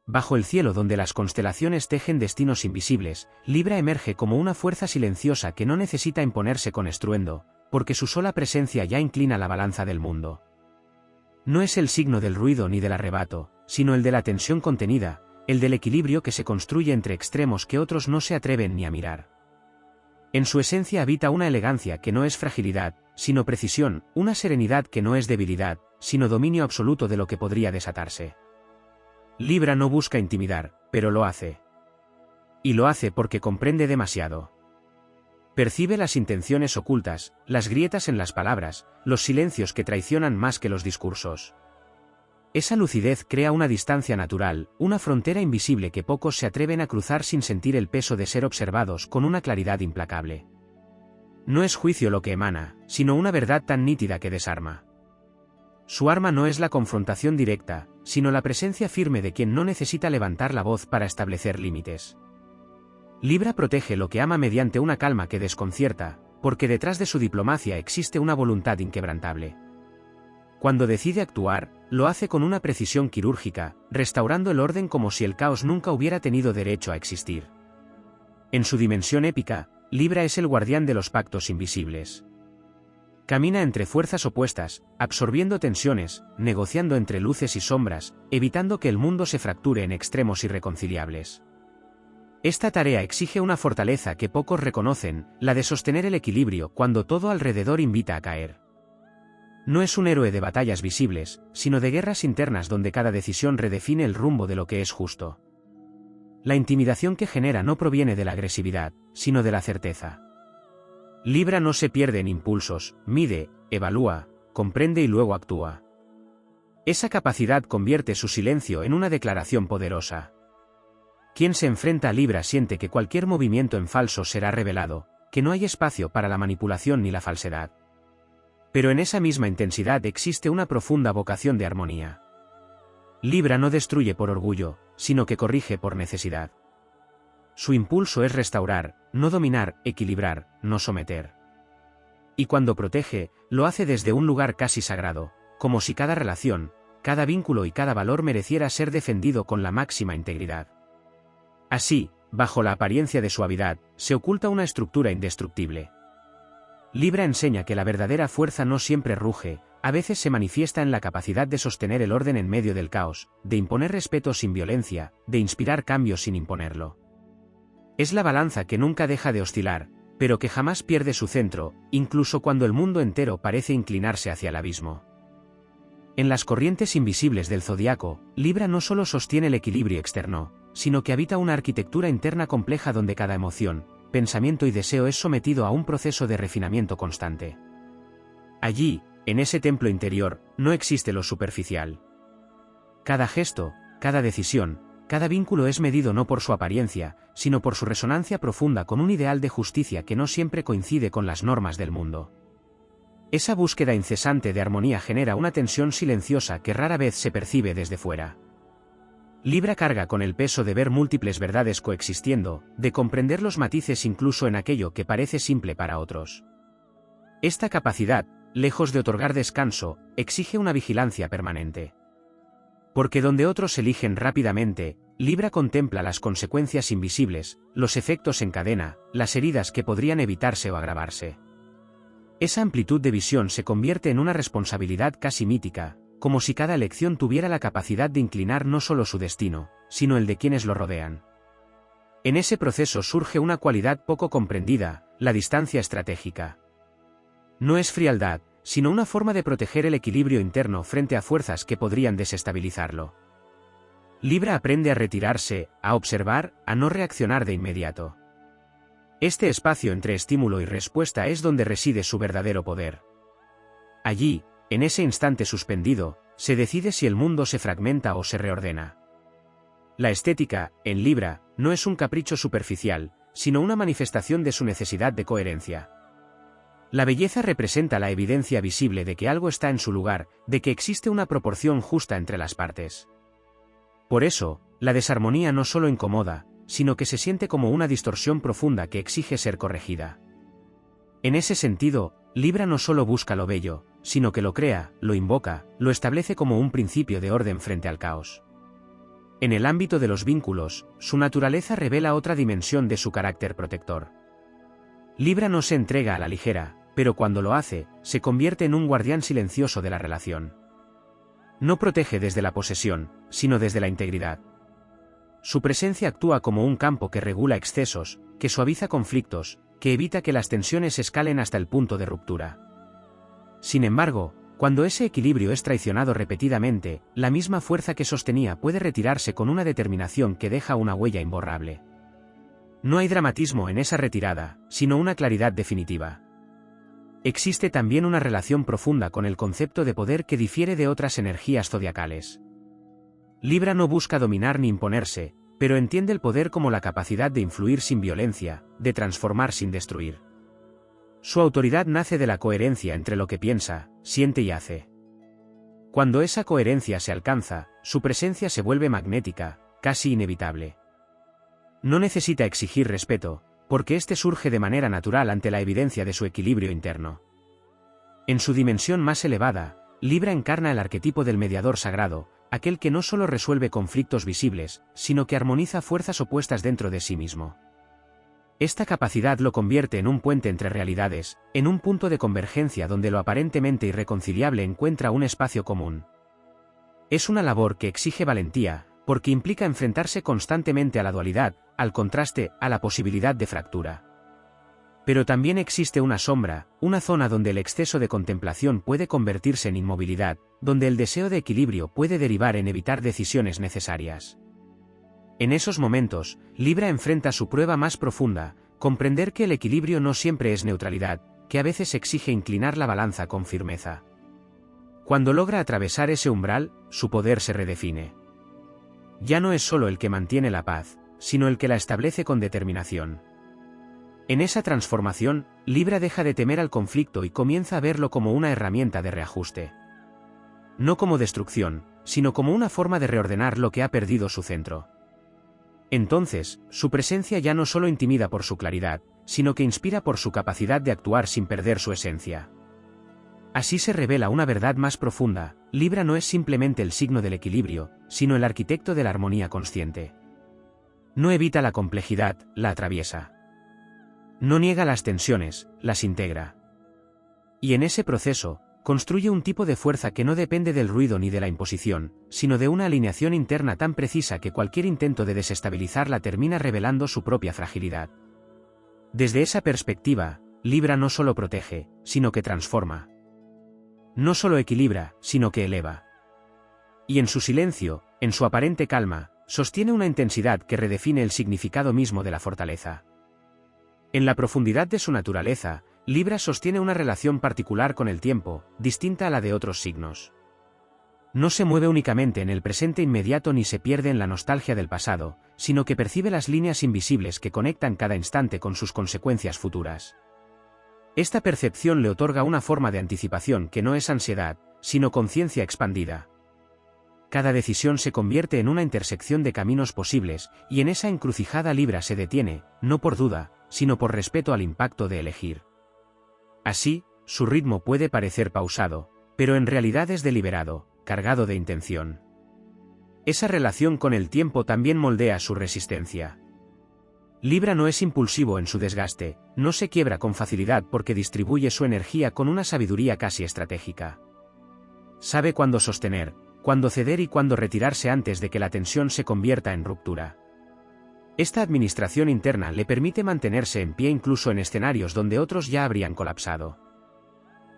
Bajo el cielo donde las constelaciones tejen destinos invisibles, Libra emerge como una fuerza silenciosa que no necesita imponerse con estruendo, porque su sola presencia ya inclina la balanza del mundo. No es el signo del ruido ni del arrebato, sino el de la tensión contenida, el del equilibrio que se construye entre extremos que otros no se atreven ni a mirar. En su esencia habita una elegancia que no es fragilidad, sino precisión, una serenidad que no es debilidad, sino dominio absoluto de lo que podría desatarse. Libra no busca intimidar, pero lo hace. Y lo hace porque comprende demasiado. Percibe las intenciones ocultas, las grietas en las palabras, los silencios que traicionan más que los discursos. Esa lucidez crea una distancia natural, una frontera invisible que pocos se atreven a cruzar sin sentir el peso de ser observados con una claridad implacable. No es juicio lo que emana, sino una verdad tan nítida que desarma. Su arma no es la confrontación directa, sino la presencia firme de quien no necesita levantar la voz para establecer límites. Libra protege lo que ama mediante una calma que desconcierta, porque detrás de su diplomacia existe una voluntad inquebrantable. Cuando decide actuar, lo hace con una precisión quirúrgica, restaurando el orden como si el caos nunca hubiera tenido derecho a existir. En su dimensión épica, Libra es el guardián de los pactos invisibles. Camina entre fuerzas opuestas, absorbiendo tensiones, negociando entre luces y sombras, evitando que el mundo se fracture en extremos irreconciliables. Esta tarea exige una fortaleza que pocos reconocen, la de sostener el equilibrio cuando todo alrededor invita a caer. No es un héroe de batallas visibles, sino de guerras internas donde cada decisión redefine el rumbo de lo que es justo. La intimidación que genera no proviene de la agresividad, sino de la certeza. Libra no se pierde en impulsos, mide, evalúa, comprende y luego actúa. Esa capacidad convierte su silencio en una declaración poderosa. Quien se enfrenta a Libra siente que cualquier movimiento en falso será revelado, que no hay espacio para la manipulación ni la falsedad. Pero en esa misma intensidad existe una profunda vocación de armonía. Libra no destruye por orgullo, sino que corrige por necesidad. Su impulso es restaurar, no dominar, equilibrar, no someter. Y cuando protege, lo hace desde un lugar casi sagrado, como si cada relación, cada vínculo y cada valor mereciera ser defendido con la máxima integridad. Así, bajo la apariencia de suavidad, se oculta una estructura indestructible. Libra enseña que la verdadera fuerza no siempre ruge, a veces se manifiesta en la capacidad de sostener el orden en medio del caos, de imponer respeto sin violencia, de inspirar cambio sin imponerlo. Es la balanza que nunca deja de oscilar, pero que jamás pierde su centro, incluso cuando el mundo entero parece inclinarse hacia el abismo. En las corrientes invisibles del zodiaco, Libra no solo sostiene el equilibrio externo, sino que habita una arquitectura interna compleja donde cada emoción, pensamiento y deseo es sometido a un proceso de refinamiento constante. Allí, en ese templo interior, no existe lo superficial. Cada gesto, cada decisión, cada vínculo es medido no por su apariencia, sino por su resonancia profunda con un ideal de justicia que no siempre coincide con las normas del mundo. Esa búsqueda incesante de armonía genera una tensión silenciosa que rara vez se percibe desde fuera. Libra carga con el peso de ver múltiples verdades coexistiendo, de comprender los matices incluso en aquello que parece simple para otros. Esta capacidad, lejos de otorgar descanso, exige una vigilancia permanente. Porque donde otros eligen rápidamente, Libra contempla las consecuencias invisibles, los efectos en cadena, las heridas que podrían evitarse o agravarse. Esa amplitud de visión se convierte en una responsabilidad casi mítica, como si cada elección tuviera la capacidad de inclinar no solo su destino, sino el de quienes lo rodean. En ese proceso surge una cualidad poco comprendida, la distancia estratégica. No es frialdad, sino una forma de proteger el equilibrio interno frente a fuerzas que podrían desestabilizarlo. Libra aprende a retirarse, a observar, a no reaccionar de inmediato. Este espacio entre estímulo y respuesta es donde reside su verdadero poder. Allí, en ese instante suspendido, se decide si el mundo se fragmenta o se reordena. La estética, en Libra, no es un capricho superficial, sino una manifestación de su necesidad de coherencia. La belleza representa la evidencia visible de que algo está en su lugar, de que existe una proporción justa entre las partes. Por eso, la desarmonía no solo incomoda, sino que se siente como una distorsión profunda que exige ser corregida. En ese sentido, Libra no solo busca lo bello, sino que lo crea, lo invoca, lo establece como un principio de orden frente al caos. En el ámbito de los vínculos, su naturaleza revela otra dimensión de su carácter protector. Libra no se entrega a la ligera, pero cuando lo hace, se convierte en un guardián silencioso de la relación. No protege desde la posesión, sino desde la integridad. Su presencia actúa como un campo que regula excesos, que suaviza conflictos, que evita que las tensiones escalen hasta el punto de ruptura. Sin embargo, cuando ese equilibrio es traicionado repetidamente, la misma fuerza que sostenía puede retirarse con una determinación que deja una huella imborrable. No hay dramatismo en esa retirada, sino una claridad definitiva. Existe también una relación profunda con el concepto de poder que difiere de otras energías zodiacales. Libra no busca dominar ni imponerse, pero entiende el poder como la capacidad de influir sin violencia, de transformar sin destruir. Su autoridad nace de la coherencia entre lo que piensa, siente y hace. Cuando esa coherencia se alcanza, su presencia se vuelve magnética, casi inevitable. No necesita exigir respeto, porque éste surge de manera natural ante la evidencia de su equilibrio interno. En su dimensión más elevada, Libra encarna el arquetipo del mediador sagrado, aquel que no solo resuelve conflictos visibles, sino que armoniza fuerzas opuestas dentro de sí mismo. Esta capacidad lo convierte en un puente entre realidades, en un punto de convergencia donde lo aparentemente irreconciliable encuentra un espacio común. Es una labor que exige valentía, porque implica enfrentarse constantemente a la dualidad, al contraste, a la posibilidad de fractura. Pero también existe una sombra, una zona donde el exceso de contemplación puede convertirse en inmovilidad, donde el deseo de equilibrio puede derivar en evitar decisiones necesarias. En esos momentos, Libra enfrenta su prueba más profunda, comprender que el equilibrio no siempre es neutralidad, que a veces exige inclinar la balanza con firmeza. Cuando logra atravesar ese umbral, su poder se redefine. Ya no es solo el que mantiene la paz, sino el que la establece con determinación. En esa transformación, Libra deja de temer al conflicto y comienza a verlo como una herramienta de reajuste. No como destrucción, sino como una forma de reordenar lo que ha perdido su centro. Entonces, su presencia ya no solo intimida por su claridad, sino que inspira por su capacidad de actuar sin perder su esencia. Así se revela una verdad más profunda: Libra no es simplemente el signo del equilibrio, sino el arquitecto de la armonía consciente. No evita la complejidad, la atraviesa. No niega las tensiones, las integra. Y en ese proceso, construye un tipo de fuerza que no depende del ruido ni de la imposición, sino de una alineación interna tan precisa que cualquier intento de desestabilizarla termina revelando su propia fragilidad. Desde esa perspectiva, Libra no solo protege, sino que transforma. No solo equilibra, sino que eleva. Y en su silencio, en su aparente calma, sostiene una intensidad que redefine el significado mismo de la fortaleza. En la profundidad de su naturaleza, Libra sostiene una relación particular con el tiempo, distinta a la de otros signos. No se mueve únicamente en el presente inmediato ni se pierde en la nostalgia del pasado, sino que percibe las líneas invisibles que conectan cada instante con sus consecuencias futuras. Esta percepción le otorga una forma de anticipación que no es ansiedad, sino conciencia expandida. Cada decisión se convierte en una intersección de caminos posibles, y en esa encrucijada Libra se detiene, no por duda, sino por respeto al impacto de elegir. Así, su ritmo puede parecer pausado, pero en realidad es deliberado, cargado de intención. Esa relación con el tiempo también moldea su resistencia. Libra no es impulsivo en su desgaste, no se quiebra con facilidad porque distribuye su energía con una sabiduría casi estratégica. Sabe cuándo sostener, cuándo ceder y cuándo retirarse antes de que la tensión se convierta en ruptura. Esta administración interna le permite mantenerse en pie incluso en escenarios donde otros ya habrían colapsado.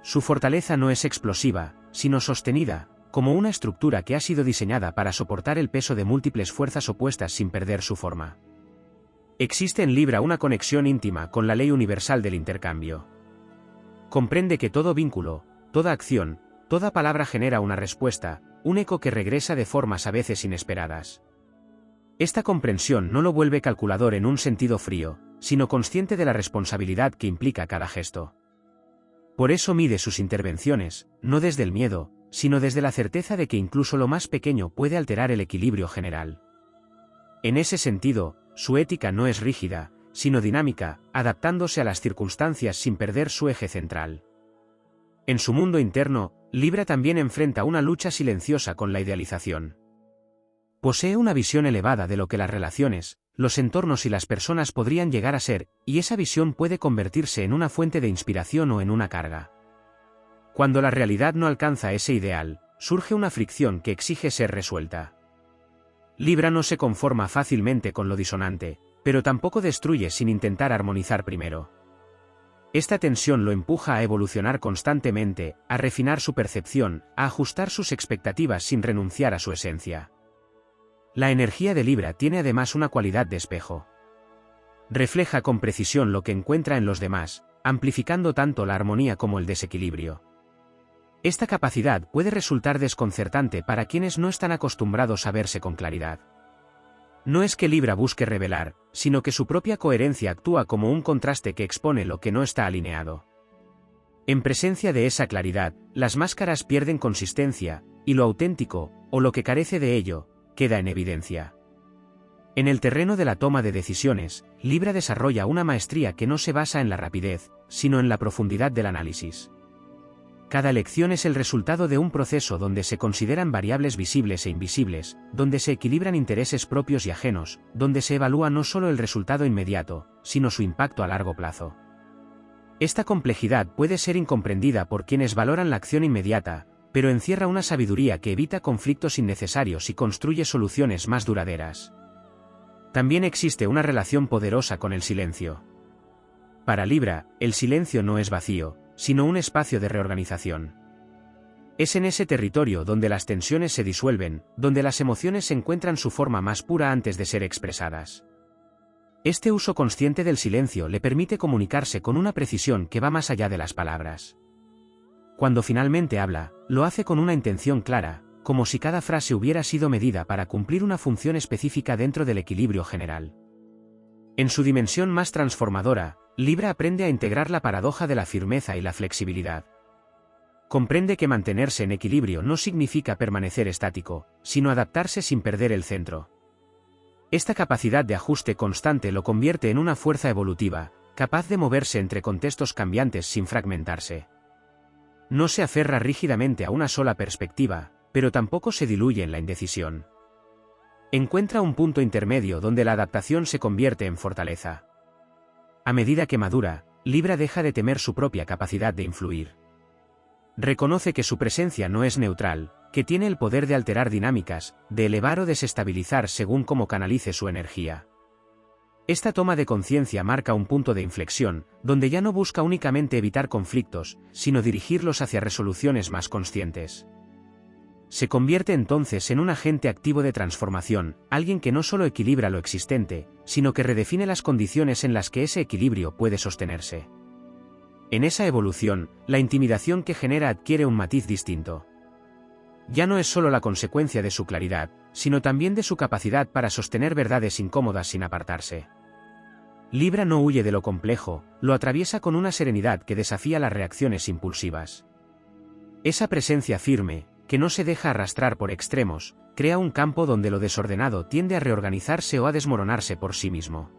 Su fortaleza no es explosiva, sino sostenida, como una estructura que ha sido diseñada para soportar el peso de múltiples fuerzas opuestas sin perder su forma. Existe en Libra una conexión íntima con la ley universal del intercambio. Comprende que todo vínculo, toda acción, toda palabra genera una respuesta, un eco que regresa de formas a veces inesperadas. Esta comprensión no lo vuelve calculador en un sentido frío, sino consciente de la responsabilidad que implica cada gesto. Por eso mide sus intervenciones, no desde el miedo, sino desde la certeza de que incluso lo más pequeño puede alterar el equilibrio general. En ese sentido, su ética no es rígida, sino dinámica, adaptándose a las circunstancias sin perder su eje central. En su mundo interno, Libra también enfrenta una lucha silenciosa con la idealización. Posee una visión elevada de lo que las relaciones, los entornos y las personas podrían llegar a ser, y esa visión puede convertirse en una fuente de inspiración o en una carga. Cuando la realidad no alcanza ese ideal, surge una fricción que exige ser resuelta. Libra no se conforma fácilmente con lo disonante, pero tampoco destruye sin intentar armonizar primero. Esta tensión lo empuja a evolucionar constantemente, a refinar su percepción, a ajustar sus expectativas sin renunciar a su esencia. La energía de Libra tiene además una cualidad de espejo. Refleja con precisión lo que encuentra en los demás, amplificando tanto la armonía como el desequilibrio. Esta capacidad puede resultar desconcertante para quienes no están acostumbrados a verse con claridad. No es que Libra busque revelar, sino que su propia coherencia actúa como un contraste que expone lo que no está alineado. En presencia de esa claridad, las máscaras pierden consistencia, y lo auténtico, o lo que carece de ello, queda en evidencia. En el terreno de la toma de decisiones, Libra desarrolla una maestría que no se basa en la rapidez, sino en la profundidad del análisis. Cada elección es el resultado de un proceso donde se consideran variables visibles e invisibles, donde se equilibran intereses propios y ajenos, donde se evalúa no solo el resultado inmediato, sino su impacto a largo plazo. Esta complejidad puede ser incomprendida por quienes valoran la acción inmediata, pero encierra una sabiduría que evita conflictos innecesarios y construye soluciones más duraderas. También existe una relación poderosa con el silencio. Para Libra, el silencio no es vacío, sino un espacio de reorganización. Es en ese territorio donde las tensiones se disuelven, donde las emociones encuentran su forma más pura antes de ser expresadas. Este uso consciente del silencio le permite comunicarse con una precisión que va más allá de las palabras. Cuando finalmente habla, lo hace con una intención clara, como si cada frase hubiera sido medida para cumplir una función específica dentro del equilibrio general. En su dimensión más transformadora, Libra aprende a integrar la paradoja de la firmeza y la flexibilidad. Comprende que mantenerse en equilibrio no significa permanecer estático, sino adaptarse sin perder el centro. Esta capacidad de ajuste constante lo convierte en una fuerza evolutiva, capaz de moverse entre contextos cambiantes sin fragmentarse. No se aferra rígidamente a una sola perspectiva, pero tampoco se diluye en la indecisión. Encuentra un punto intermedio donde la adaptación se convierte en fortaleza. A medida que madura, Libra deja de temer su propia capacidad de influir. Reconoce que su presencia no es neutral, que tiene el poder de alterar dinámicas, de elevar o desestabilizar según cómo canalice su energía. Esta toma de conciencia marca un punto de inflexión, donde ya no busca únicamente evitar conflictos, sino dirigirlos hacia resoluciones más conscientes. Se convierte entonces en un agente activo de transformación, alguien que no solo equilibra lo existente, sino que redefine las condiciones en las que ese equilibrio puede sostenerse. En esa evolución, la intimidación que genera adquiere un matiz distinto. Ya no es solo la consecuencia de su claridad, sino también de su capacidad para sostener verdades incómodas sin apartarse. Libra no huye de lo complejo, lo atraviesa con una serenidad que desafía las reacciones impulsivas. Esa presencia firme, que no se deja arrastrar por extremos, crea un campo donde lo desordenado tiende a reorganizarse o a desmoronarse por sí mismo.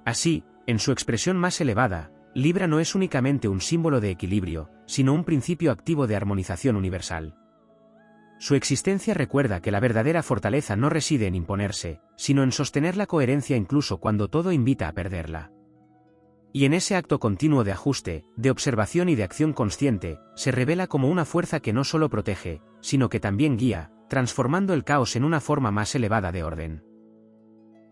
Así, en su expresión más elevada, Libra no es únicamente un símbolo de equilibrio, sino un principio activo de armonización universal. Su existencia recuerda que la verdadera fortaleza no reside en imponerse, sino en sostener la coherencia incluso cuando todo invita a perderla. Y en ese acto continuo de ajuste, de observación y de acción consciente, se revela como una fuerza que no solo protege, sino que también guía, transformando el caos en una forma más elevada de orden.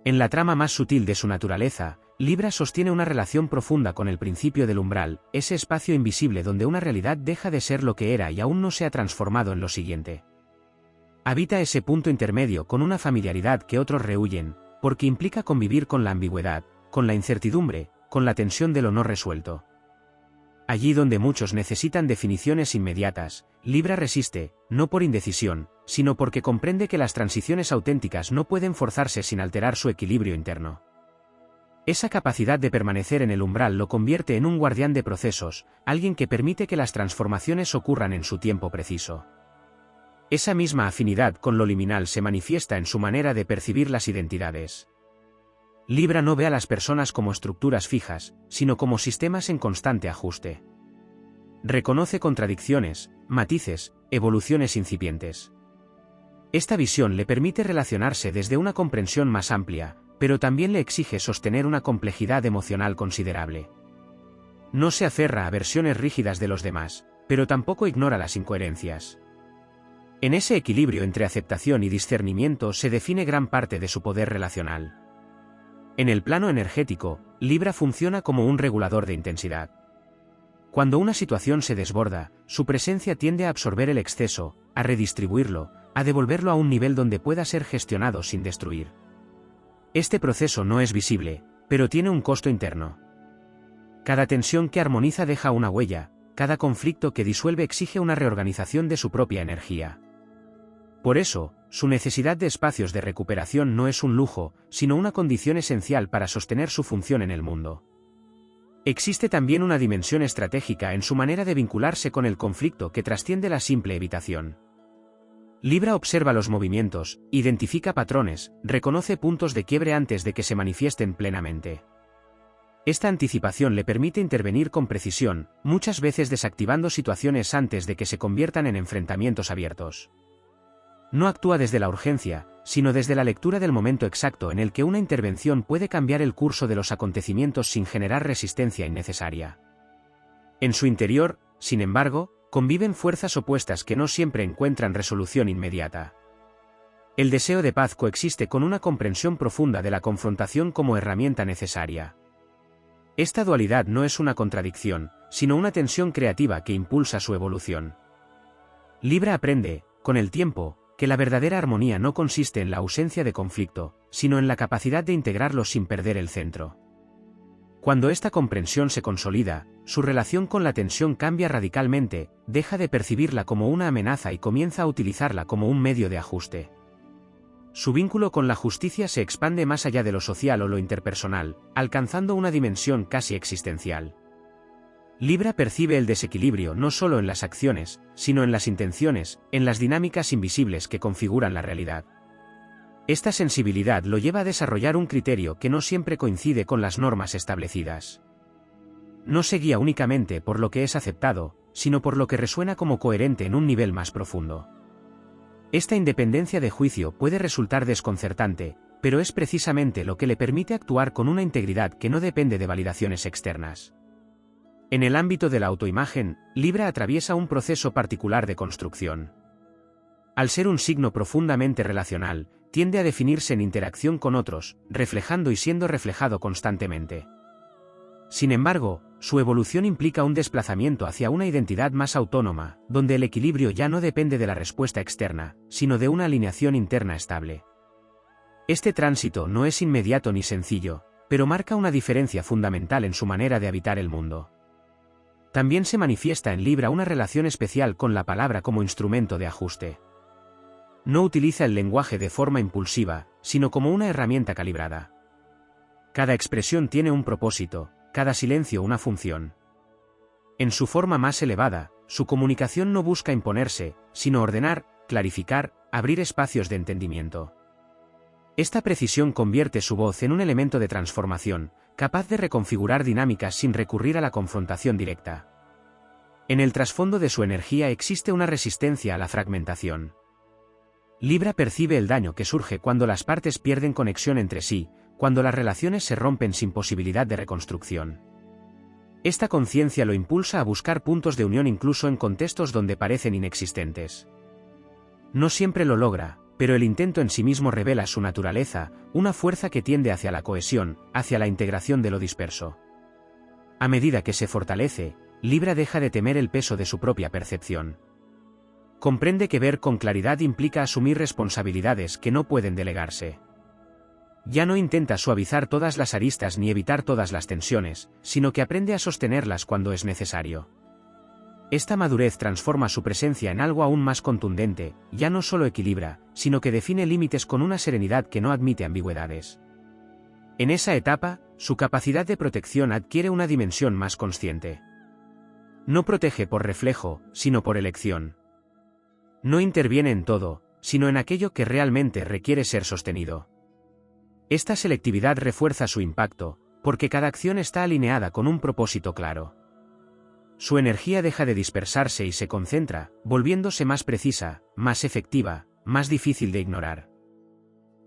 En la trama más sutil de su naturaleza, Libra sostiene una relación profunda con el principio del umbral, ese espacio invisible donde una realidad deja de ser lo que era y aún no se ha transformado en lo siguiente. Habita ese punto intermedio con una familiaridad que otros rehuyen, porque implica convivir con la ambigüedad, con la incertidumbre, con la tensión de lo no resuelto. Allí donde muchos necesitan definiciones inmediatas, Libra resiste, no por indecisión, sino porque comprende que las transiciones auténticas no pueden forzarse sin alterar su equilibrio interno. Esa capacidad de permanecer en el umbral lo convierte en un guardián de procesos, alguien que permite que las transformaciones ocurran en su tiempo preciso. Esa misma afinidad con lo liminal se manifiesta en su manera de percibir las identidades. Libra no ve a las personas como estructuras fijas, sino como sistemas en constante ajuste. Reconoce contradicciones, matices, evoluciones incipientes. Esta visión le permite relacionarse desde una comprensión más amplia, pero también le exige sostener una complejidad emocional considerable. No se aferra a versiones rígidas de los demás, pero tampoco ignora las incoherencias. En ese equilibrio entre aceptación y discernimiento se define gran parte de su poder relacional. En el plano energético, Libra funciona como un regulador de intensidad. Cuando una situación se desborda, su presencia tiende a absorber el exceso, a redistribuirlo, a devolverlo a un nivel donde pueda ser gestionado sin destruir. Este proceso no es visible, pero tiene un costo interno. Cada tensión que armoniza deja una huella, cada conflicto que disuelve exige una reorganización de su propia energía. Por eso, su necesidad de espacios de recuperación no es un lujo, sino una condición esencial para sostener su función en el mundo. Existe también una dimensión estratégica en su manera de vincularse con el conflicto que trasciende la simple evitación. Libra observa los movimientos, identifica patrones, reconoce puntos de quiebre antes de que se manifiesten plenamente. Esta anticipación le permite intervenir con precisión, muchas veces desactivando situaciones antes de que se conviertan en enfrentamientos abiertos. No actúa desde la urgencia, sino desde la lectura del momento exacto en el que una intervención puede cambiar el curso de los acontecimientos sin generar resistencia innecesaria. En su interior, sin embargo, conviven fuerzas opuestas que no siempre encuentran resolución inmediata. El deseo de paz coexiste con una comprensión profunda de la confrontación como herramienta necesaria. Esta dualidad no es una contradicción, sino una tensión creativa que impulsa su evolución. Libra aprende, con el tiempo, que la verdadera armonía no consiste en la ausencia de conflicto, sino en la capacidad de integrarlo sin perder el centro. Cuando esta comprensión se consolida, su relación con la tensión cambia radicalmente, deja de percibirla como una amenaza y comienza a utilizarla como un medio de ajuste. Su vínculo con la justicia se expande más allá de lo social o lo interpersonal, alcanzando una dimensión casi existencial. Libra percibe el desequilibrio no solo en las acciones, sino en las intenciones, en las dinámicas invisibles que configuran la realidad. Esta sensibilidad lo lleva a desarrollar un criterio que no siempre coincide con las normas establecidas. No se guía únicamente por lo que es aceptado, sino por lo que resuena como coherente en un nivel más profundo. Esta independencia de juicio puede resultar desconcertante, pero es precisamente lo que le permite actuar con una integridad que no depende de validaciones externas. En el ámbito de la autoimagen, Libra atraviesa un proceso particular de construcción. Al ser un signo profundamente relacional, tiende a definirse en interacción con otros, reflejando y siendo reflejado constantemente. Sin embargo, su evolución implica un desplazamiento hacia una identidad más autónoma, donde el equilibrio ya no depende de la respuesta externa, sino de una alineación interna estable. Este tránsito no es inmediato ni sencillo, pero marca una diferencia fundamental en su manera de habitar el mundo. También se manifiesta en Libra una relación especial con la palabra como instrumento de ajuste. No utiliza el lenguaje de forma impulsiva, sino como una herramienta calibrada. Cada expresión tiene un propósito, cada silencio una función. En su forma más elevada, su comunicación no busca imponerse, sino ordenar, clarificar, abrir espacios de entendimiento. Esta precisión convierte su voz en un elemento de transformación, capaz de reconfigurar dinámicas sin recurrir a la confrontación directa. En el trasfondo de su energía existe una resistencia a la fragmentación. Libra percibe el daño que surge cuando las partes pierden conexión entre sí, cuando las relaciones se rompen sin posibilidad de reconstrucción. Esta conciencia lo impulsa a buscar puntos de unión incluso en contextos donde parecen inexistentes. No siempre lo logra, pero el intento en sí mismo revela su naturaleza, una fuerza que tiende hacia la cohesión, hacia la integración de lo disperso. A medida que se fortalece, Libra deja de temer el peso de su propia percepción. Comprende que ver con claridad implica asumir responsabilidades que no pueden delegarse. Ya no intenta suavizar todas las aristas ni evitar todas las tensiones, sino que aprende a sostenerlas cuando es necesario. Esta madurez transforma su presencia en algo aún más contundente, ya no solo equilibra, sino que define límites con una serenidad que no admite ambigüedades. En esa etapa, su capacidad de protección adquiere una dimensión más consciente. No protege por reflejo, sino por elección. No interviene en todo, sino en aquello que realmente requiere ser sostenido. Esta selectividad refuerza su impacto, porque cada acción está alineada con un propósito claro. Su energía deja de dispersarse y se concentra, volviéndose más precisa, más efectiva, más difícil de ignorar.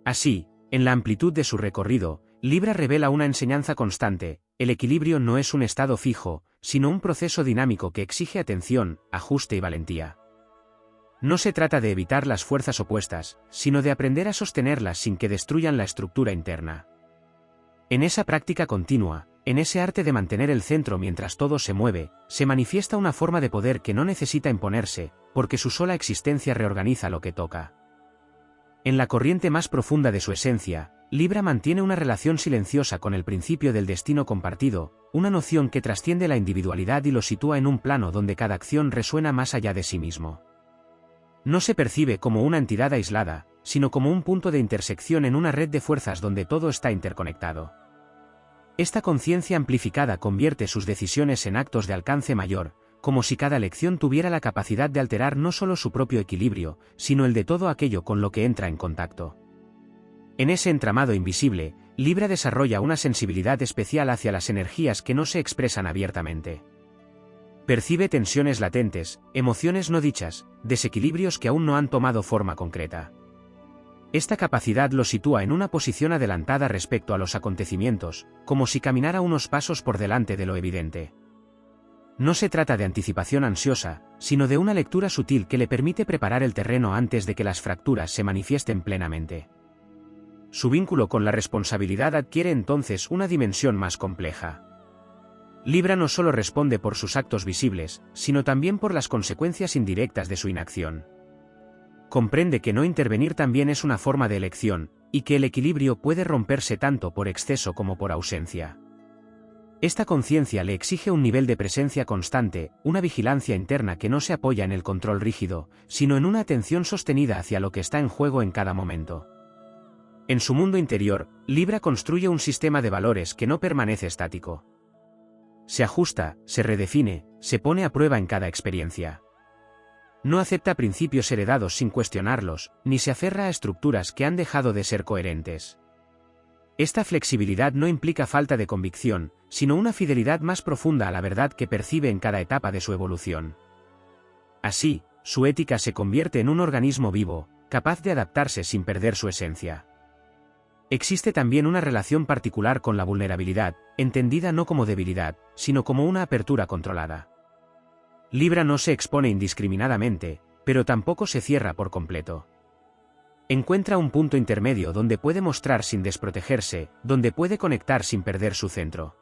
Así, en la amplitud de su recorrido, Libra revela una enseñanza constante: el equilibrio no es un estado fijo, sino un proceso dinámico que exige atención, ajuste y valentía. No se trata de evitar las fuerzas opuestas, sino de aprender a sostenerlas sin que destruyan la estructura interna. En esa práctica continua, en ese arte de mantener el centro mientras todo se mueve, se manifiesta una forma de poder que no necesita imponerse, porque su sola existencia reorganiza lo que toca. En la corriente más profunda de su esencia, Libra mantiene una relación silenciosa con el principio del destino compartido, una noción que trasciende la individualidad y lo sitúa en un plano donde cada acción resuena más allá de sí mismo. No se percibe como una entidad aislada, sino como un punto de intersección en una red de fuerzas donde todo está interconectado. Esta conciencia amplificada convierte sus decisiones en actos de alcance mayor, como si cada elección tuviera la capacidad de alterar no solo su propio equilibrio, sino el de todo aquello con lo que entra en contacto. En ese entramado invisible, Libra desarrolla una sensibilidad especial hacia las energías que no se expresan abiertamente. Percibe tensiones latentes, emociones no dichas, desequilibrios que aún no han tomado forma concreta. Esta capacidad lo sitúa en una posición adelantada respecto a los acontecimientos, como si caminara unos pasos por delante de lo evidente. No se trata de anticipación ansiosa, sino de una lectura sutil que le permite preparar el terreno antes de que las fracturas se manifiesten plenamente. Su vínculo con la responsabilidad adquiere entonces una dimensión más compleja. Libra no solo responde por sus actos visibles, sino también por las consecuencias indirectas de su inacción. Comprende que no intervenir también es una forma de elección, y que el equilibrio puede romperse tanto por exceso como por ausencia. Esta conciencia le exige un nivel de presencia constante, una vigilancia interna que no se apoya en el control rígido, sino en una atención sostenida hacia lo que está en juego en cada momento. En su mundo interior, Libra construye un sistema de valores que no permanece estático. Se ajusta, se redefine, se pone a prueba en cada experiencia. No acepta principios heredados sin cuestionarlos, ni se aferra a estructuras que han dejado de ser coherentes. Esta flexibilidad no implica falta de convicción, sino una fidelidad más profunda a la verdad que percibe en cada etapa de su evolución. Así, su ética se convierte en un organismo vivo, capaz de adaptarse sin perder su esencia. Existe también una relación particular con la vulnerabilidad, entendida no como debilidad, sino como una apertura controlada. Libra no se expone indiscriminadamente, pero tampoco se cierra por completo. Encuentra un punto intermedio donde puede mostrar sin desprotegerse, donde puede conectar sin perder su centro.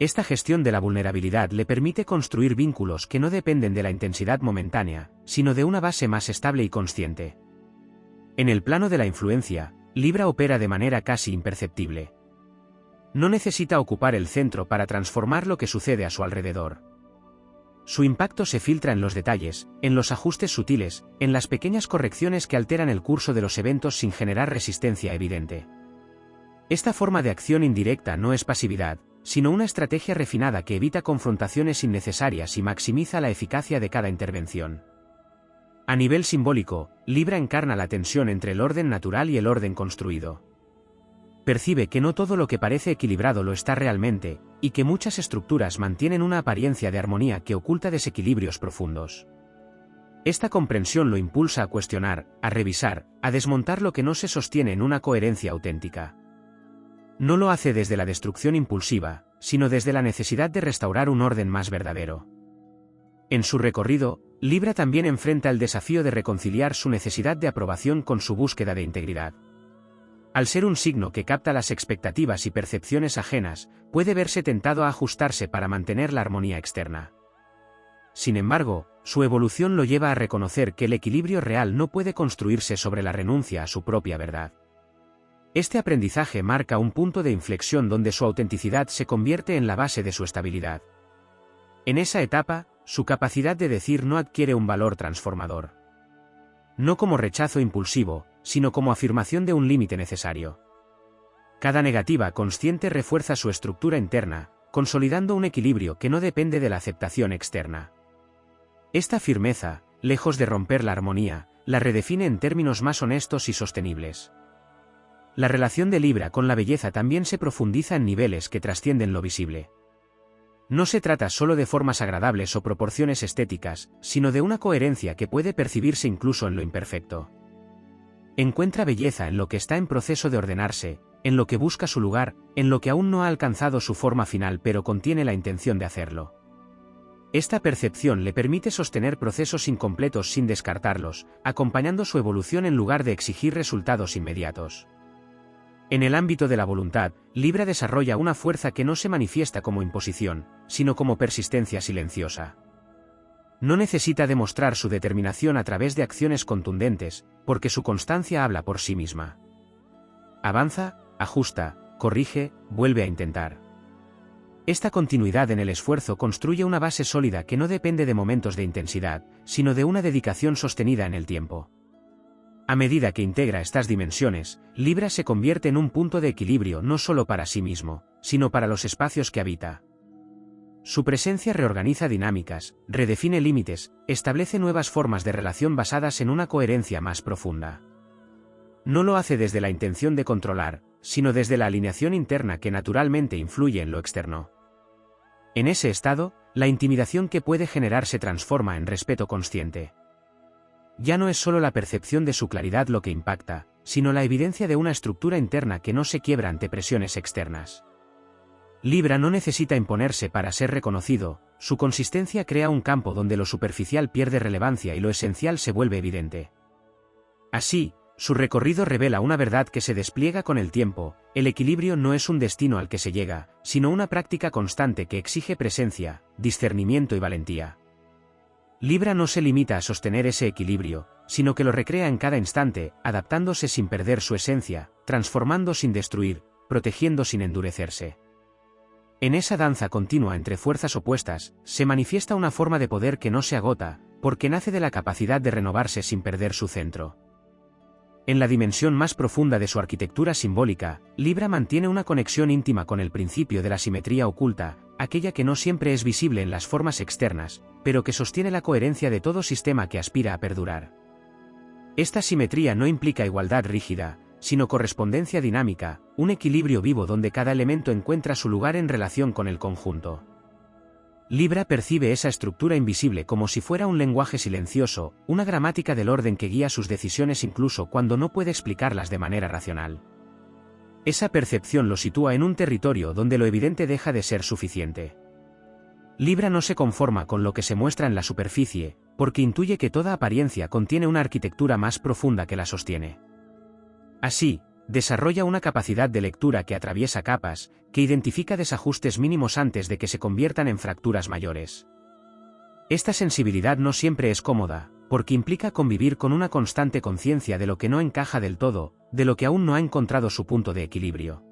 Esta gestión de la vulnerabilidad le permite construir vínculos que no dependen de la intensidad momentánea, sino de una base más estable y consciente. En el plano de la influencia, Libra opera de manera casi imperceptible. No necesita ocupar el centro para transformar lo que sucede a su alrededor. Su impacto se filtra en los detalles, en los ajustes sutiles, en las pequeñas correcciones que alteran el curso de los eventos sin generar resistencia evidente. Esta forma de acción indirecta no es pasividad, sino una estrategia refinada que evita confrontaciones innecesarias y maximiza la eficacia de cada intervención. A nivel simbólico, Libra encarna la tensión entre el orden natural y el orden construido. Percibe que no todo lo que parece equilibrado lo está realmente, y que muchas estructuras mantienen una apariencia de armonía que oculta desequilibrios profundos. Esta comprensión lo impulsa a cuestionar, a revisar, a desmontar lo que no se sostiene en una coherencia auténtica. No lo hace desde la destrucción impulsiva, sino desde la necesidad de restaurar un orden más verdadero. En su recorrido, Libra también enfrenta el desafío de reconciliar su necesidad de aprobación con su búsqueda de integridad. Al ser un signo que capta las expectativas y percepciones ajenas, puede verse tentado a ajustarse para mantener la armonía externa. Sin embargo, su evolución lo lleva a reconocer que el equilibrio real no puede construirse sobre la renuncia a su propia verdad. Este aprendizaje marca un punto de inflexión donde su autenticidad se convierte en la base de su estabilidad. En esa etapa, su capacidad de decir no adquiere un valor transformador. No como rechazo impulsivo, sino como afirmación de un límite necesario. Cada negativa consciente refuerza su estructura interna, consolidando un equilibrio que no depende de la aceptación externa. Esta firmeza, lejos de romper la armonía, la redefine en términos más honestos y sostenibles. La relación de Libra con la belleza también se profundiza en niveles que trascienden lo visible. No se trata solo de formas agradables o proporciones estéticas, sino de una coherencia que puede percibirse incluso en lo imperfecto. Encuentra belleza en lo que está en proceso de ordenarse, en lo que busca su lugar, en lo que aún no ha alcanzado su forma final pero contiene la intención de hacerlo. Esta percepción le permite sostener procesos incompletos sin descartarlos, acompañando su evolución en lugar de exigir resultados inmediatos. En el ámbito de la voluntad, Libra desarrolla una fuerza que no se manifiesta como imposición, sino como persistencia silenciosa. No necesita demostrar su determinación a través de acciones contundentes, porque su constancia habla por sí misma. Avanza, ajusta, corrige, vuelve a intentar. Esta continuidad en el esfuerzo construye una base sólida que no depende de momentos de intensidad, sino de una dedicación sostenida en el tiempo. A medida que integra estas dimensiones, Libra se convierte en un punto de equilibrio no solo para sí mismo, sino para los espacios que habita. Su presencia reorganiza dinámicas, redefine límites, establece nuevas formas de relación basadas en una coherencia más profunda. No lo hace desde la intención de controlar, sino desde la alineación interna que naturalmente influye en lo externo. En ese estado, la intimidación que puede generar se transforma en respeto consciente. Ya no es solo la percepción de su claridad lo que impacta, sino la evidencia de una estructura interna que no se quiebra ante presiones externas. Libra no necesita imponerse para ser reconocido, su consistencia crea un campo donde lo superficial pierde relevancia y lo esencial se vuelve evidente. Así, su recorrido revela una verdad que se despliega con el tiempo: el equilibrio no es un destino al que se llega, sino una práctica constante que exige presencia, discernimiento y valentía. Libra no se limita a sostener ese equilibrio, sino que lo recrea en cada instante, adaptándose sin perder su esencia, transformando sin destruir, protegiendo sin endurecerse. En esa danza continua entre fuerzas opuestas, se manifiesta una forma de poder que no se agota, porque nace de la capacidad de renovarse sin perder su centro. En la dimensión más profunda de su arquitectura simbólica, Libra mantiene una conexión íntima con el principio de la simetría oculta, aquella que no siempre es visible en las formas externas, pero que sostiene la coherencia de todo sistema que aspira a perdurar. Esta simetría no implica igualdad rígida, sino correspondencia dinámica, un equilibrio vivo donde cada elemento encuentra su lugar en relación con el conjunto. Libra percibe esa estructura invisible como si fuera un lenguaje silencioso, una gramática del orden que guía sus decisiones incluso cuando no puede explicarlas de manera racional. Esa percepción lo sitúa en un territorio donde lo evidente deja de ser suficiente. Libra no se conforma con lo que se muestra en la superficie, porque intuye que toda apariencia contiene una arquitectura más profunda que la sostiene. Así, desarrolla una capacidad de lectura que atraviesa capas, que identifica desajustes mínimos antes de que se conviertan en fracturas mayores. Esta sensibilidad no siempre es cómoda, porque implica convivir con una constante conciencia de lo que no encaja del todo, de lo que aún no ha encontrado su punto de equilibrio.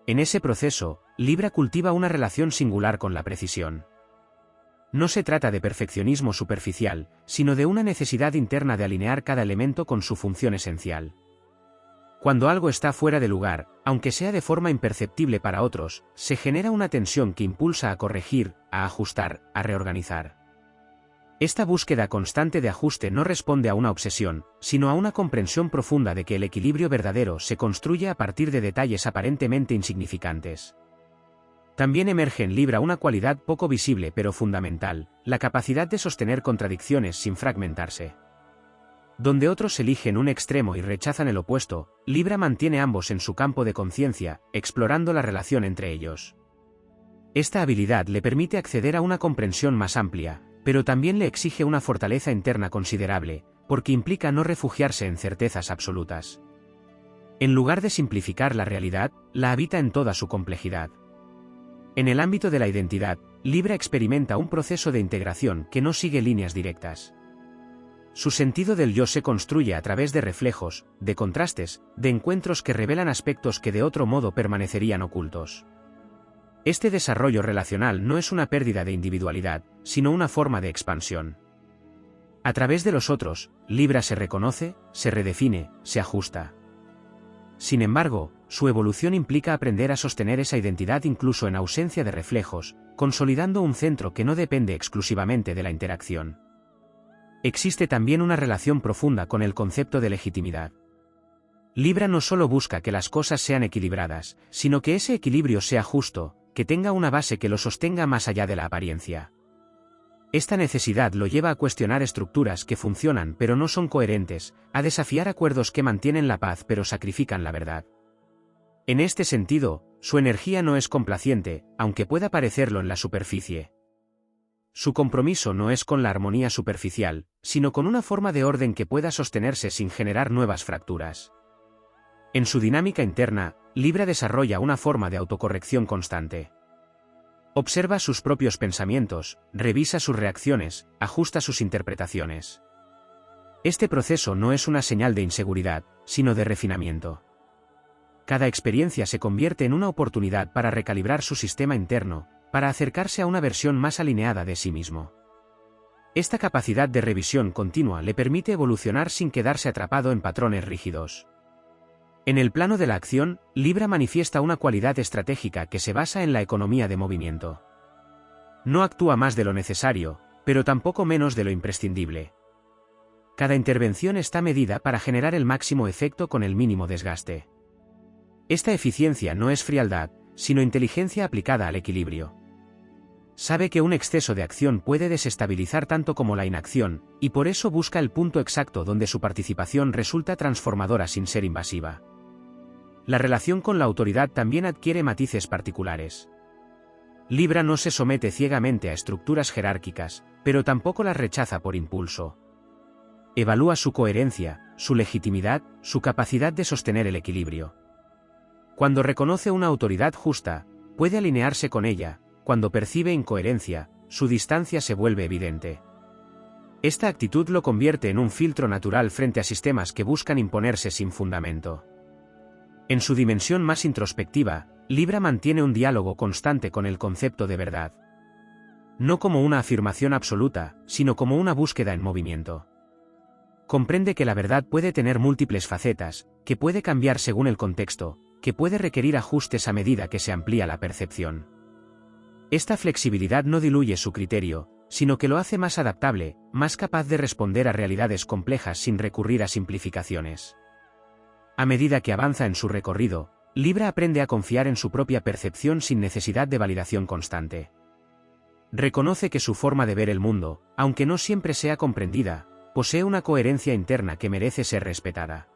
En ese proceso, Libra cultiva una relación singular con la precisión. No se trata de perfeccionismo superficial, sino de una necesidad interna de alinear cada elemento con su función esencial. Cuando algo está fuera de lugar, aunque sea de forma imperceptible para otros, se genera una tensión que impulsa a corregir, a ajustar, a reorganizar. Esta búsqueda constante de ajuste no responde a una obsesión, sino a una comprensión profunda de que el equilibrio verdadero se construye a partir de detalles aparentemente insignificantes. También emerge en Libra una cualidad poco visible pero fundamental: la capacidad de sostener contradicciones sin fragmentarse. Donde otros eligen un extremo y rechazan el opuesto, Libra mantiene ambos en su campo de conciencia, explorando la relación entre ellos. Esta habilidad le permite acceder a una comprensión más amplia, pero también le exige una fortaleza interna considerable, porque implica no refugiarse en certezas absolutas. En lugar de simplificar la realidad, la habita en toda su complejidad. En el ámbito de la identidad, Libra experimenta un proceso de integración que no sigue líneas directas. Su sentido del yo se construye a través de reflejos, de contrastes, de encuentros que revelan aspectos que de otro modo permanecerían ocultos. Este desarrollo relacional no es una pérdida de individualidad, sino una forma de expansión. A través de los otros, Libra se reconoce, se redefine, se ajusta. Sin embargo, su evolución implica aprender a sostener esa identidad incluso en ausencia de reflejos, consolidando un centro que no depende exclusivamente de la interacción. Existe también una relación profunda con el concepto de legitimidad. Libra no solo busca que las cosas sean equilibradas, sino que ese equilibrio sea justo, que tenga una base que lo sostenga más allá de la apariencia. Esta necesidad lo lleva a cuestionar estructuras que funcionan pero no son coherentes, a desafiar acuerdos que mantienen la paz pero sacrifican la verdad. En este sentido, su energía no es complaciente, aunque pueda parecerlo en la superficie. Su compromiso no es con la armonía superficial, sino con una forma de orden que pueda sostenerse sin generar nuevas fracturas. En su dinámica interna, Libra desarrolla una forma de autocorrección constante. Observa sus propios pensamientos, revisa sus reacciones, ajusta sus interpretaciones. Este proceso no es una señal de inseguridad, sino de refinamiento. Cada experiencia se convierte en una oportunidad para recalibrar su sistema interno, para acercarse a una versión más alineada de sí mismo. Esta capacidad de revisión continua le permite evolucionar sin quedarse atrapado en patrones rígidos. En el plano de la acción, Libra manifiesta una cualidad estratégica que se basa en la economía de movimiento. No actúa más de lo necesario, pero tampoco menos de lo imprescindible. Cada intervención está medida para generar el máximo efecto con el mínimo desgaste. Esta eficiencia no es frialdad, sino inteligencia aplicada al equilibrio. Sabe que un exceso de acción puede desestabilizar tanto como la inacción, y por eso busca el punto exacto donde su participación resulta transformadora sin ser invasiva. La relación con la autoridad también adquiere matices particulares. Libra no se somete ciegamente a estructuras jerárquicas, pero tampoco las rechaza por impulso. Evalúa su coherencia, su legitimidad, su capacidad de sostener el equilibrio. Cuando reconoce una autoridad justa, puede alinearse con ella; cuando percibe incoherencia, su distancia se vuelve evidente. Esta actitud lo convierte en un filtro natural frente a sistemas que buscan imponerse sin fundamento. En su dimensión más introspectiva, Libra mantiene un diálogo constante con el concepto de verdad. No como una afirmación absoluta, sino como una búsqueda en movimiento. Comprende que la verdad puede tener múltiples facetas, que puede cambiar según el contexto, que puede requerir ajustes a medida que se amplía la percepción. Esta flexibilidad no diluye su criterio, sino que lo hace más adaptable, más capaz de responder a realidades complejas sin recurrir a simplificaciones. A medida que avanza en su recorrido, Libra aprende a confiar en su propia percepción sin necesidad de validación constante. Reconoce que su forma de ver el mundo, aunque no siempre sea comprendida, posee una coherencia interna que merece ser respetada.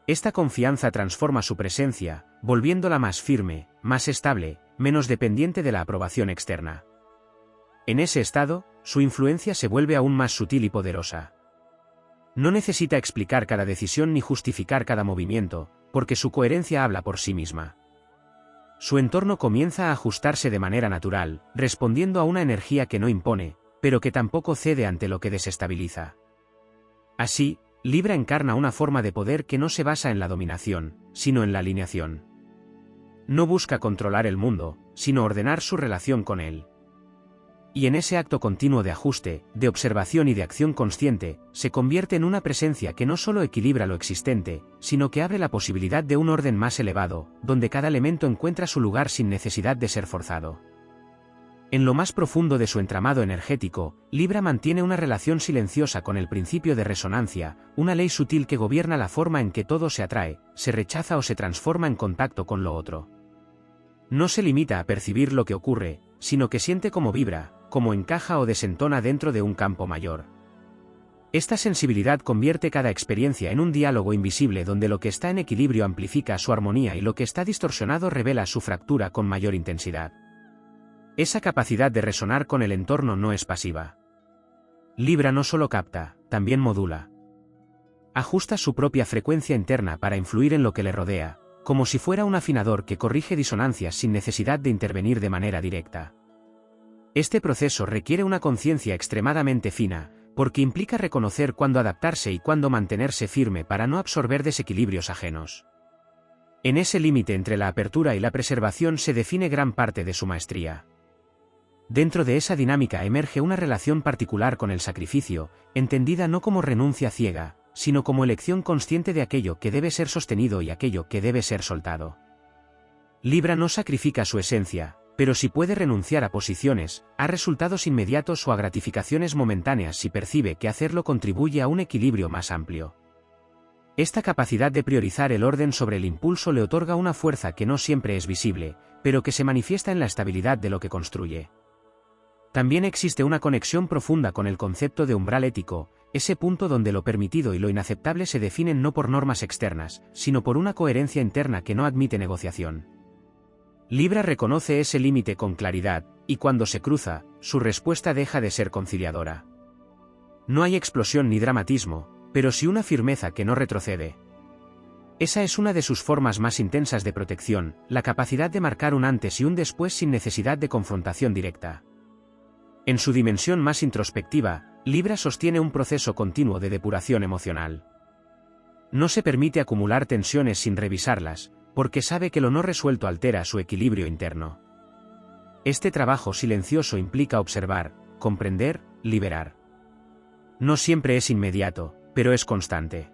Esta confianza transforma su presencia, volviéndola más firme, más estable, menos dependiente de la aprobación externa. En ese estado, su influencia se vuelve aún más sutil y poderosa. No necesita explicar cada decisión ni justificar cada movimiento, porque su coherencia habla por sí misma. Su entorno comienza a ajustarse de manera natural, respondiendo a una energía que no impone, pero que tampoco cede ante lo que desestabiliza. Así, Libra encarna una forma de poder que no se basa en la dominación, sino en la alineación. No busca controlar el mundo, sino ordenar su relación con él. Y en ese acto continuo de ajuste, de observación y de acción consciente, se convierte en una presencia que no solo equilibra lo existente, sino que abre la posibilidad de un orden más elevado, donde cada elemento encuentra su lugar sin necesidad de ser forzado. En lo más profundo de su entramado energético, Libra mantiene una relación silenciosa con el principio de resonancia, una ley sutil que gobierna la forma en que todo se atrae, se rechaza o se transforma en contacto con lo otro. No se limita a percibir lo que ocurre, sino que siente cómo vibra, cómo encaja o desentona dentro de un campo mayor. Esta sensibilidad convierte cada experiencia en un diálogo invisible donde lo que está en equilibrio amplifica su armonía y lo que está distorsionado revela su fractura con mayor intensidad. Esa capacidad de resonar con el entorno no es pasiva. Libra no solo capta, también modula. Ajusta su propia frecuencia interna para influir en lo que le rodea, como si fuera un afinador que corrige disonancias sin necesidad de intervenir de manera directa. Este proceso requiere una conciencia extremadamente fina, porque implica reconocer cuándo adaptarse y cuándo mantenerse firme para no absorber desequilibrios ajenos. En ese límite entre la apertura y la preservación se define gran parte de su maestría. Dentro de esa dinámica emerge una relación particular con el sacrificio, entendida no como renuncia ciega, sino como elección consciente de aquello que debe ser sostenido y aquello que debe ser soltado. Libra no sacrifica su esencia, pero sí puede renunciar a posiciones, a resultados inmediatos o a gratificaciones momentáneas si percibe que hacerlo contribuye a un equilibrio más amplio. Esta capacidad de priorizar el orden sobre el impulso le otorga una fuerza que no siempre es visible, pero que se manifiesta en la estabilidad de lo que construye. También existe una conexión profunda con el concepto de umbral ético, ese punto donde lo permitido y lo inaceptable se definen no por normas externas, sino por una coherencia interna que no admite negociación. Libra reconoce ese límite con claridad, y cuando se cruza, su respuesta deja de ser conciliadora. No hay explosión ni dramatismo, pero sí una firmeza que no retrocede. Esa es una de sus formas más intensas de protección, la capacidad de marcar un antes y un después sin necesidad de confrontación directa. En su dimensión más introspectiva, Libra sostiene un proceso continuo de depuración emocional. No se permite acumular tensiones sin revisarlas, porque sabe que lo no resuelto altera su equilibrio interno. Este trabajo silencioso implica observar, comprender, liberar. No siempre es inmediato, pero es constante.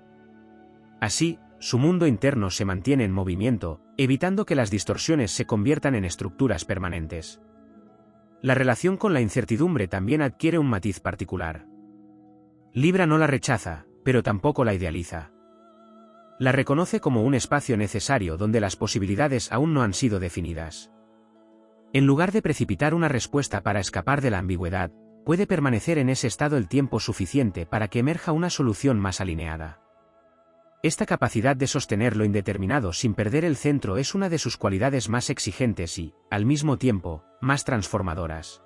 Así, su mundo interno se mantiene en movimiento, evitando que las distorsiones se conviertan en estructuras permanentes. La relación con la incertidumbre también adquiere un matiz particular. Libra no la rechaza, pero tampoco la idealiza. La reconoce como un espacio necesario donde las posibilidades aún no han sido definidas. En lugar de precipitar una respuesta para escapar de la ambigüedad, puede permanecer en ese estado el tiempo suficiente para que emerja una solución más alineada. Esta capacidad de sostener lo indeterminado sin perder el centro es una de sus cualidades más exigentes y, al mismo tiempo, más transformadoras.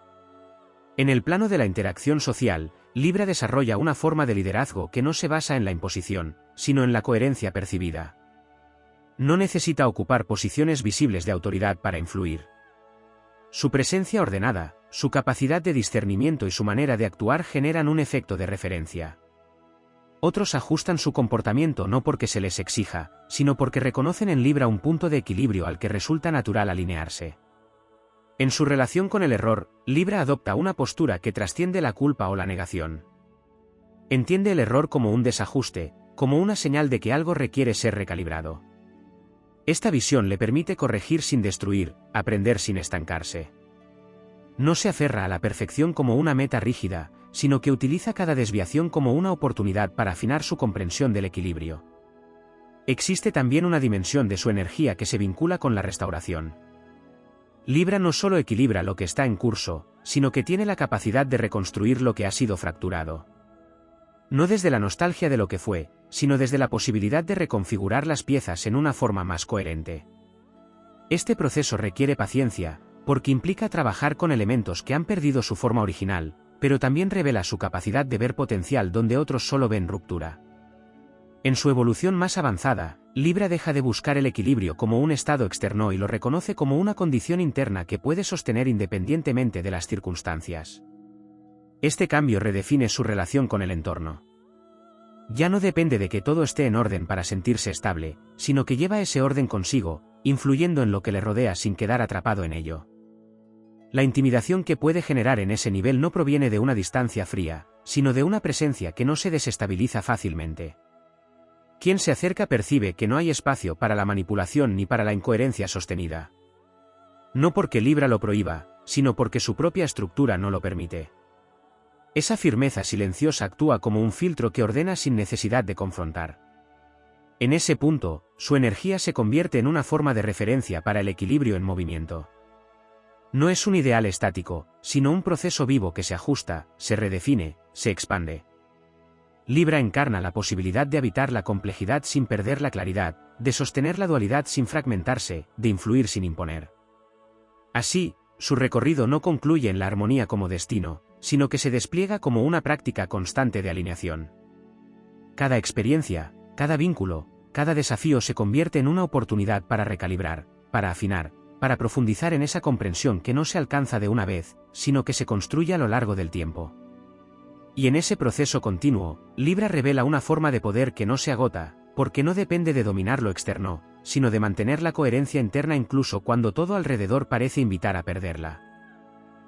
En el plano de la interacción social, Libra desarrolla una forma de liderazgo que no se basa en la imposición, sino en la coherencia percibida. No necesita ocupar posiciones visibles de autoridad para influir. Su presencia ordenada, su capacidad de discernimiento y su manera de actuar generan un efecto de referencia. Otros ajustan su comportamiento no porque se les exija, sino porque reconocen en Libra un punto de equilibrio al que resulta natural alinearse. En su relación con el error, Libra adopta una postura que trasciende la culpa o la negación. Entiende el error como un desajuste, como una señal de que algo requiere ser recalibrado. Esta visión le permite corregir sin destruir, aprender sin estancarse. No se aferra a la perfección como una meta rígida, sino que utiliza cada desviación como una oportunidad para afinar su comprensión del equilibrio. Existe también una dimensión de su energía que se vincula con la restauración. Libra no solo equilibra lo que está en curso, sino que tiene la capacidad de reconstruir lo que ha sido fracturado. No desde la nostalgia de lo que fue, sino desde la posibilidad de reconfigurar las piezas en una forma más coherente. Este proceso requiere paciencia, porque implica trabajar con elementos que han perdido su forma original, pero también revela su capacidad de ver potencial donde otros solo ven ruptura. En su evolución más avanzada, Libra deja de buscar el equilibrio como un estado externo y lo reconoce como una condición interna que puede sostener independientemente de las circunstancias. Este cambio redefine su relación con el entorno. Ya no depende de que todo esté en orden para sentirse estable, sino que lleva ese orden consigo, influyendo en lo que le rodea sin quedar atrapado en ello. La intimidación que puede generar en ese nivel no proviene de una distancia fría, sino de una presencia que no se desestabiliza fácilmente. Quien se acerca percibe que no hay espacio para la manipulación ni para la incoherencia sostenida. No porque Libra lo prohíba, sino porque su propia estructura no lo permite. Esa firmeza silenciosa actúa como un filtro que ordena sin necesidad de confrontar. En ese punto, su energía se convierte en una forma de referencia para el equilibrio en movimiento. No es un ideal estático, sino un proceso vivo que se ajusta, se redefine, se expande. Libra encarna la posibilidad de habitar la complejidad sin perder la claridad, de sostener la dualidad sin fragmentarse, de influir sin imponer. Así, su recorrido no concluye en la armonía como destino, sino que se despliega como una práctica constante de alineación. Cada experiencia, cada vínculo, cada desafío se convierte en una oportunidad para recalibrar, para afinar, para profundizar en esa comprensión que no se alcanza de una vez, sino que se construye a lo largo del tiempo. Y en ese proceso continuo, Libra revela una forma de poder que no se agota, porque no depende de dominar lo externo, sino de mantener la coherencia interna incluso cuando todo alrededor parece invitar a perderla.